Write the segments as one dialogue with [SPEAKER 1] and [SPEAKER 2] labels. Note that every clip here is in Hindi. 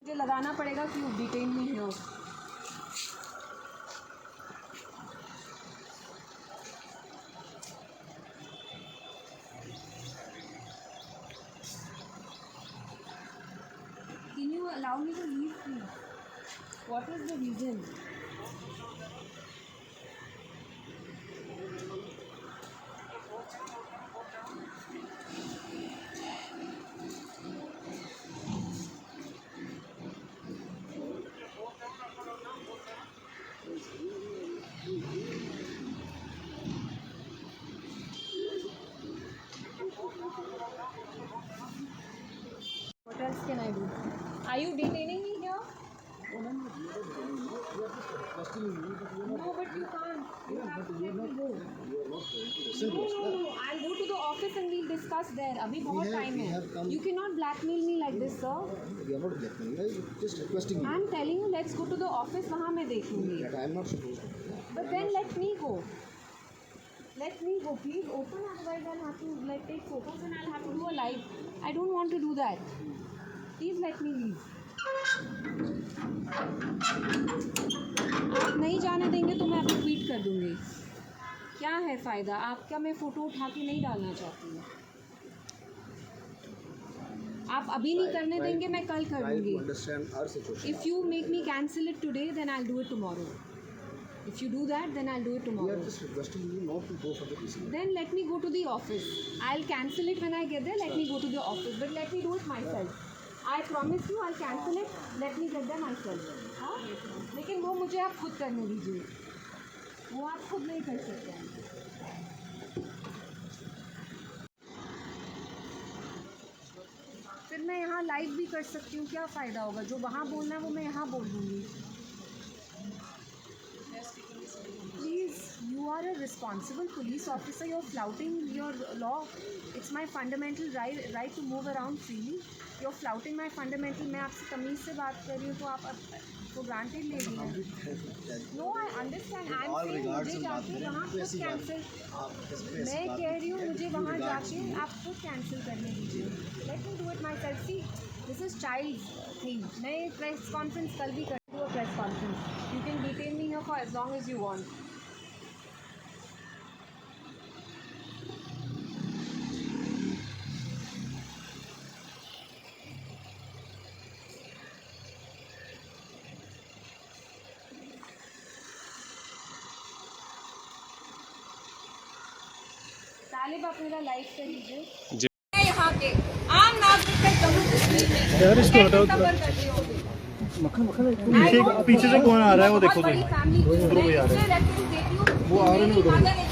[SPEAKER 1] मुझे लगाना पड़ेगा कि वो डिटेन नहीं है। Can you allow me to leave, please? What is the reason? What else can I do? Are you detaining me here? No, but you can't. You have to let me go. No, I'll go to the office and we'll discuss there. अभी बहुत time है. You cannot blackmail me like this, sir.
[SPEAKER 2] We are not blackmailing. I am just requesting you.
[SPEAKER 1] I'm telling you, let's go to the office. वहाँ मैं देखूँगी.
[SPEAKER 2] That I am not supposed to.
[SPEAKER 1] But then let me go. Let me go. Please open. Otherwise, I'll have to take photos and I'll have to do a live. I don't want to do that. Please let me leave. आप नहीं जाने देंगे तो मैं आपको ट्वीट कर दूँगी. क्या है फ़ायदा आपका? मैं फ़ोटो उठा के नहीं डालना चाहती हूँ. आप अभी नहीं करने देंगे, मैं कल कर दूँगी. If you make me cancel it today, then I'll do it tomorrow. If you do that, then I'll do it tomorrow.
[SPEAKER 2] We are just requesting you not to go for the PC.
[SPEAKER 1] Then let me go to the office. I'll cancel it when I get there. Let me go to the office, but let me do it myself. I promise you, I'll cancel it. Let me get there myself. हाँ? लेकिन वो मुझे आप खुद करने दीजिए. वो आप खुद नहीं कर सकते हैं. फिर मैं यहाँ लाइव भी कर सकती हूँ. क्या फ़ायदा होगा? जो वहाँ बोलना है वो मैं यहाँ बोल दूँगी. Please, you are a responsible police officer. You're flouting your law. It's my fundamental right to move around freely. You're flouting my fundamental. मैं आपसे तमीज़ से बात कर रही हूँ तो आप को granted ले रही हैं. No, I understand. I'm saying मुझे जाके वहाँ खुद कैंसिल. मैं कह रही हूँ मुझे वहाँ जाके आप खुद कैंसिल करने दीजिए. Let me do it myself. See, this is child's thing. मैं press conference कल भी कर दूँ. Press conference. You can detain me here for as long as you want. तालिब आप मेरा लाइव कर लीजिए. यहाँ के आम नागरिक के
[SPEAKER 3] यार इसको हटाओ. पीछे से कौन आ रहा है वो देखो. तो उधर कोई आ रहा है. वो आ रहे हैं उधर.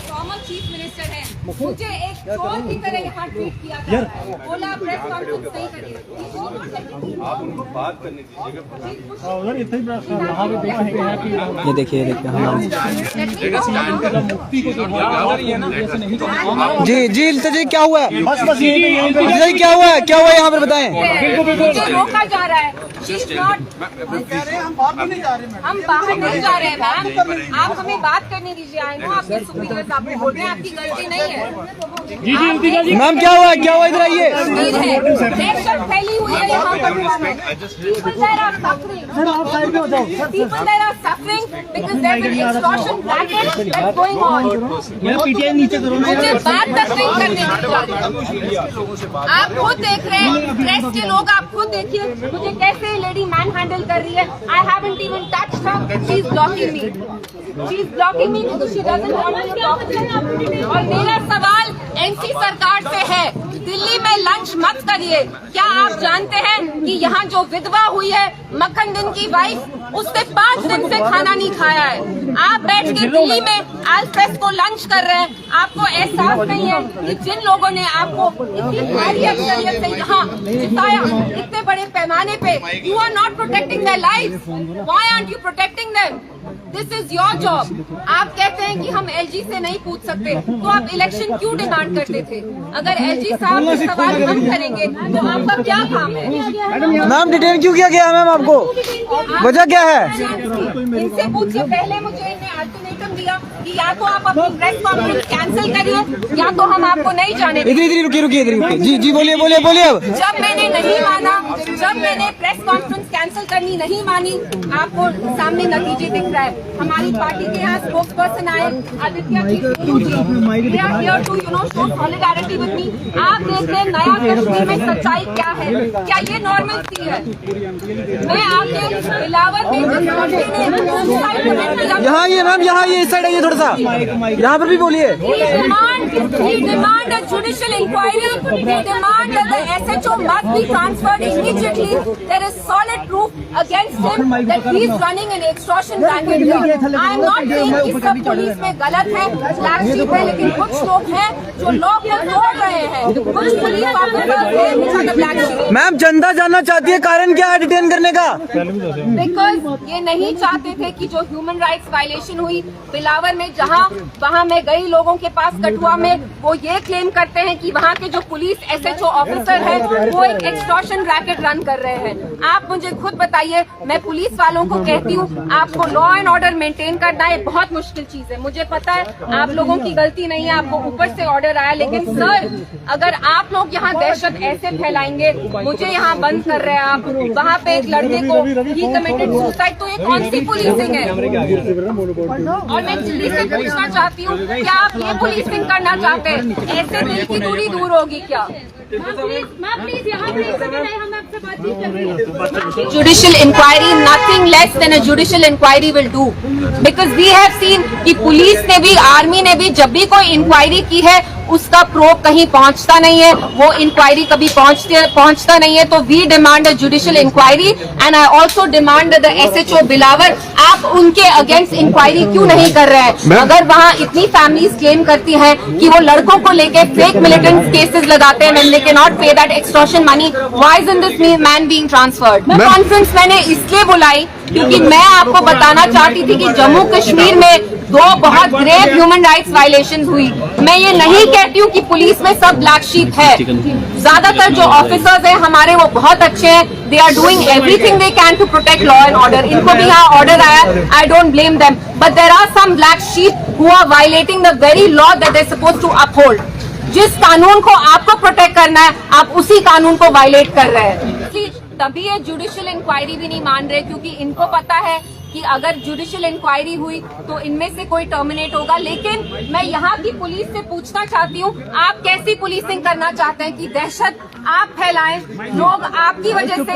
[SPEAKER 3] फॉर्मर चीफ मिनिस्टर है. मुझे एक चोर की तरह यहाँ ट्रीट किया था. बोला प्रेस कॉन्फ्रेंस नहीं करिए.
[SPEAKER 4] आप उनको बात करने दीजिएगा.
[SPEAKER 3] उधर इतना ही वहाँ पे देखा है कि
[SPEAKER 5] ये देखिए जी जी जी क्या हुआ है?
[SPEAKER 3] बस
[SPEAKER 5] जी क्या हुआ है यहाँ पर बताएं.
[SPEAKER 1] रोका जा रहा है. हम बाहर नहीं जा रहे हैं मैम. आप हमें बात करने दीजिए. आए नो आपके सुपीरियर्स आपको बोल रहे हैं आपकी गलती नहीं है.
[SPEAKER 5] मैम क्या हुआ इधर आइए.
[SPEAKER 1] दहशत फैली हुई है यहाँ पर. People there are suffering because there's an extortion racket that's going on. मुझे बात तक नहीं करने दी जा रही. आप खुद देख रहे हैं. प्रेस के लोग आप खुद देखिए मुझे कैसे लेडी मैन हैंडल कर रही है. I haven't even touched her. She's blocking me. She's blocking me because she doesn't want to talk to me. और मेरा सवाल एनसी सरकार से है. दिल्ली में लंच मत करिए. क्या आप जानते हैं कि यहाँ जो विधवा हुई है मक्खन दिन की वाइफ उसने 5 दिन से खाना नहीं खाया है. आप बैठ के दिल्ली में एल्फ्रेस को लंच कर रहे हैं. आपको एहसास नहीं है कि जिन लोगों ने आपको इतनी भारी अक्सरियत से यहाँ जिताया इतने बड़े पैमाने पे, you are not protecting their life. Why aren't you protecting them? This is your job. आप कहते हैं कि हम एलजी से नहीं पूछ सकते तो आप इलेक्शन क्यों डिमांड करते थे? अगर एलजी साहब सवाल हम करेंगे तो आपका क्या काम है?
[SPEAKER 5] मैम डिटेन क्यों किया गया मैम आपको? वजह क्या है?
[SPEAKER 1] इनसे पूछिए. पहले मुझे इन्हें अल्टीमेटम दिया कि या तो आप अपनी प्रेस कॉन्फ्रेंस कैंसिल करिए या तो हम आपको नहीं जाने.
[SPEAKER 5] इधर रुकिए. जी बोलिए अब.
[SPEAKER 1] जब मैंने नहीं माना, जब मैंने प्रेस कॉन्फ्रेंस कैंसिल करनी नहीं मानी, आपको सामने नतीजे दिख रहा है। हमारी पार्टी के यहाँ स्पोक्स पर्सन आए Aditya show solidarity with me. आप देख रहे हैं नया कश्मीर में सच्चाई क्या है, क्या ये नॉर्मल सी है? मैं आपके बिलावर में
[SPEAKER 5] यहाँ ये मैम, यहाँ ये इस साइड आइए थोड़ा सा, यहाँ पर भी बोलिए।
[SPEAKER 1] We demand a judicial inquiry. We demand that the SHO must be transferred immediately. There is solid proof against him that he is running an extortion racket here. I am not saying कि सब पुलिस में गलत है, ब्लैक शीप है, लेकिन कुछ लोग हैं जो लॉ को तोड़ रहे हैं। कुछ पुलिस ऑफिसर्स हैं which are the black sheep.
[SPEAKER 5] Ma'am जनता जानना चाहती है कारण क्या है डिटेन करने का?
[SPEAKER 1] बिकॉज ये नहीं चाहते थे कि जो ह्यूमन राइट्स वायलेशन हुई बिलावर में, वहाँ मैं गई लोगों के पास कठुआ में, वो ये क्लेम करते हैं कि वहाँ के जो पुलिस SHO ऑफिसर हैं वो एक एक्सटॉर्शन रैकेट रन कर रहे हैं। आप मुझे खुद बताइए, मैं पुलिस वालों को कहती हूँ आपको लॉ एंड ऑर्डर मेंटेन करना है, बहुत मुश्किल चीज है। मुझे पता है आप लोगों की गलती नहीं है, आपको ऊपर से ऑर्डर आया, लेकिन सर अगर आप लोग यहाँ दहशत ऐसे फैलाएंगे, मुझे यहाँ बंद कर रहे हैं आप, वहाँ पे एक लड़के को ही कमिटेड सुसाइड, तो ये कौन सी पुलिसिंग है? और मैं जल्दी से पूछना चाहती हूँ, क्या आप ये पुलिसिंग करना चाहते हैं? ऐसे दिल की दूरी दूर होगी क्या? Judicial inquiry, nothing less than a judicial inquiry will do, because we have seen कि पुलिस ने भी, आर्मी ने भी जब भी कोई इंक्वायरी की है उसका प्रोब कहीं पहुंचता नहीं है, वो इंक्वायरी कभी पहुंचता नहीं है। तो we demand a judicial inquiry and I also demand the SHO Billawar, आप उनके अगेंस्ट इंक्वायरी क्यों नहीं कर रहे हैं? अगर वहाँ इतनी फैमिलीज क्लेम करती हैं कि वो लड़कों को लेके फेक मिलिटेंट केसेस लगाते हैं and they cannot pay that extortion money, why isn't this man being transferred? Conference मैंने इसलिए बुलाई क्योंकि मैं आपको बताना चाहती थी कि जम्मू कश्मीर में 2 बहुत ग्रेव ह्यूमन राइट्स वायलेशन हुई। मैं ये नहीं कहती हूँ कि पुलिस में सब ब्लैक शीप है, ज्यादातर जो ऑफिसर्स हैं हमारे वो बहुत अच्छे हैं, they are doing everything they can to protect law and order. इनको भी यहाँ ऑर्डर आया, I don't blame them, but there are some black sheep who are violating the very law that they supposed to uphold. जिस कानून को आपको प्रोटेक्ट करना है, आप उसी कानून को वायलेट कर रहे हैं। तभी ये जुडिशियल इंक्वायरी भी नहीं मान रहे, क्योंकि इनको पता है कि अगर जुडिशियल इंक्वायरी हुई तो इनमें से कोई टर्मिनेट होगा। लेकिन मैं यहाँ की पुलिस से पूछना चाहती हूँ, आप कैसी पुलिसिंग करना चाहते हैं कि दहशत आप फैलाएं, लोग आपकी वजह से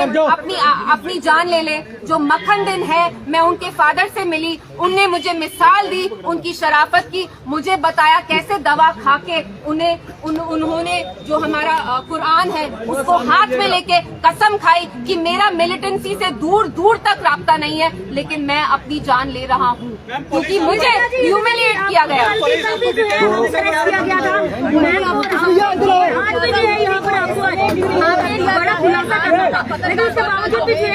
[SPEAKER 1] अपनी जान ले लें। जो मक्खन दिन है, मैं उनके फादर से मिली, उनने मुझे मिसाल दी उनकी शराफत की, मुझे बताया कैसे दवा खा के उन्होंने जो हमारा कुरान है उसको हाथ में लेके कसम खाई कि मेरा मिलिटेंसी से दूर दूर तक राब्ता नहीं है, लेकिन मैं अपनी जान ले रहा हूँ क्योंकि मुझे ह्यूमिलिएट किया गया।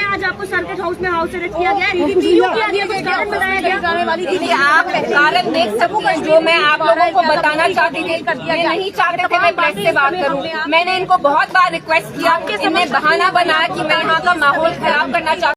[SPEAKER 3] आज आपको सर्किट हाउस में हाउस अरेस्ट किया गया,
[SPEAKER 1] आप कारण देख सकते हैं। जो मैं आप लोगों को बताना चाहती थी, ये नहीं चाहते थे मैं प्रेस से बात करूं। मैंने इनको बहुत बार रिक्वेस्ट किया, इन्हें बहाना बनाया कि मैं यहाँ का माहौल खराब करना चाहती